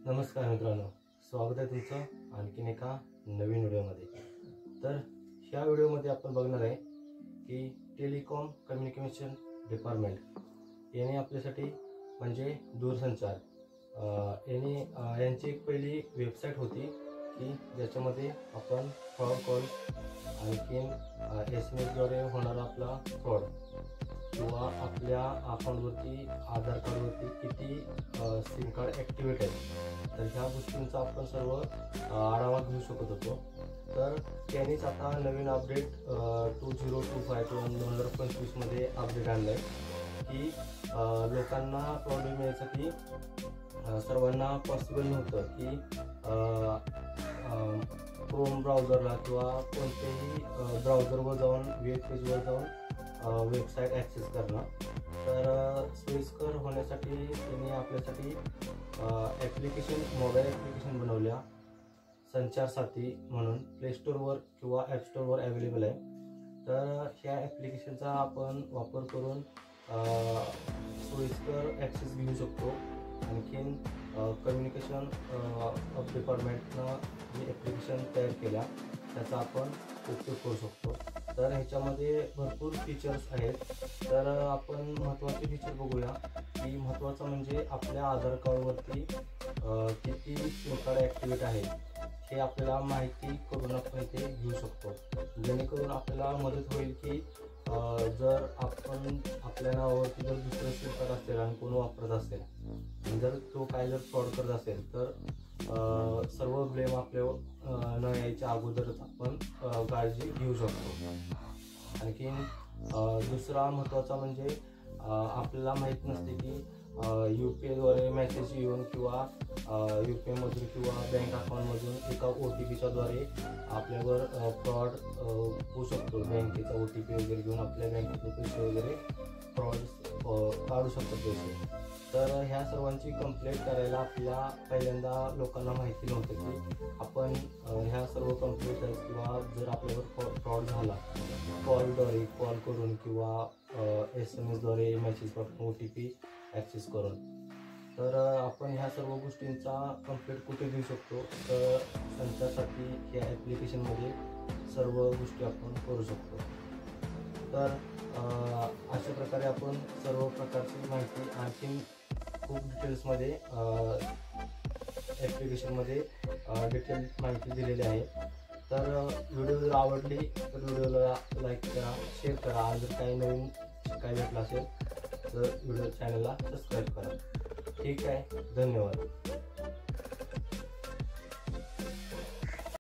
नमस्कार मित्रांनो, स्वागत आहे तुमचं आणखीन एका नवीन व्हिडिओमध्ये। तर ह्या व्हिडिओमध्ये आपण बघणार आहे की टेलिकॉम कम्युनिकेशन डिपार्टमेंट याने आपल्यासाठी म्हणजे दूरसंचार यांची एक पहिली वेबसाईट होती की ज्याच्यामध्ये आपण फ्रॉड कॉल आणखीन SMS-द्वारे होणारा आपला फ्रॉड किंवा आपल्या अकाउंटवरती आधार कार्डवरती किती सिम कार्ड ॲक्टिवेट आहे तर ह्या गोष्टींचा आपण सर्व आढावा घेऊ शकत होतो। तर त्यांनीच आता नवीन अपडेट 2025 मध्ये अपडेट आणलं आहे की लोकांना प्रॉब्लेम यायसाठी सर्वांना पॉसिबल नव्हतं की क्रोम ब्राउझरला किंवा कोणत्याही ब्राउझरवर जाऊन वेब पेजवर जाऊन वेबसाईट ॲक्सेस करणं। तर सोयीस्कर होण्यासाठी त्यांनी आपल्यासाठी मोबाईल ॲप्लिकेशन बनवल्या संचार साथी म्हणून प्ले स्टोअरवर किंवा ॲप स्टोअरवर अवेलेबल आहे। तर ह्या ॲप्लिकेशनचा आपण वापर करून सोयीस्कर ॲक्सेस घेऊ शकतो। आणखीन कम्युनिकेशन डिपार्टमेंटनं जे ॲप्लिकेशन तयार केल्या त्याचा आपण उपयोग करू शकतो। तर ह्याच्यामध्ये भरपूर फीचर्स आहेत। तर आपण महत्त्वाचे फीचर बघूया की महत्त्वाचं म्हणजे आपल्या आधार कार्डवरती किती सिम कार्ड ॲक्टिवेट आहे हे आपल्याला माहिती करून आपण इथे घेऊ शकतो, जेणेकरून आपल्याला मदत होईल की जर आपण आपल्या नावावरती जर दुसरं सिम कार्ड असेल आणि कोण वापरत असेल आणि जर तो काय जर फ्रॉड करत असेल तर सर्व ब्लेम आपल्या न यायच्या अगोदरच आपण काळजी घेऊ शकतो। आणखीन दुसरा महत्त्वाचा म्हणजे आपल्याला माहीत नसते की UPI-द्वारे मेसेज येऊन किंवा UPI-मधून किंवा बँक अकाउंटमधून एका OTP-च्याद्वारे आपल्यावर फ्रॉड होऊ शकतो। बँकेचा OTP वगैरे घेऊन आपल्या बँकेतले पैसे वगैरे फ्रॉड काढू शकतो पैसे। तर ह्या सर्वांची कंप्लेंट करायला आपल्या पहिल्यांदा लोकांना माहिती नव्हतं की आपण ह्या सर्व कंप्लेंट किंवा जर आपल्यावर फ्रॉड झाला कॉलद्वारे कॉल करून किंवा SMS-द्वारे मेसेज पाठवून OTP ॲक्सेस करून तर आपण ह्या सर्व गोष्टींचा कंप्लेंट कुठे देऊ शकतो तर संचारसाठी ह्या ॲप्लिकेशनमध्ये सर्व गोष्टी आपण करू शकतो। तर अशा प्रकारे आपण सर्व प्रकारची माहिती आणखीन खूप डिटेल्समध्ये ॲप्लिकेशनमध्ये डिटेल माहिती दिलेली आहे। तर व्हिडिओ जर आवडली तर व्हिडिओला लाईक करा, शेअर करा आणि जर काही नवीन शिकायला भेटलं असेल तर व्हिडिओ चॅनलला सबस्क्राईब करा। ठीक आहे, धन्यवाद।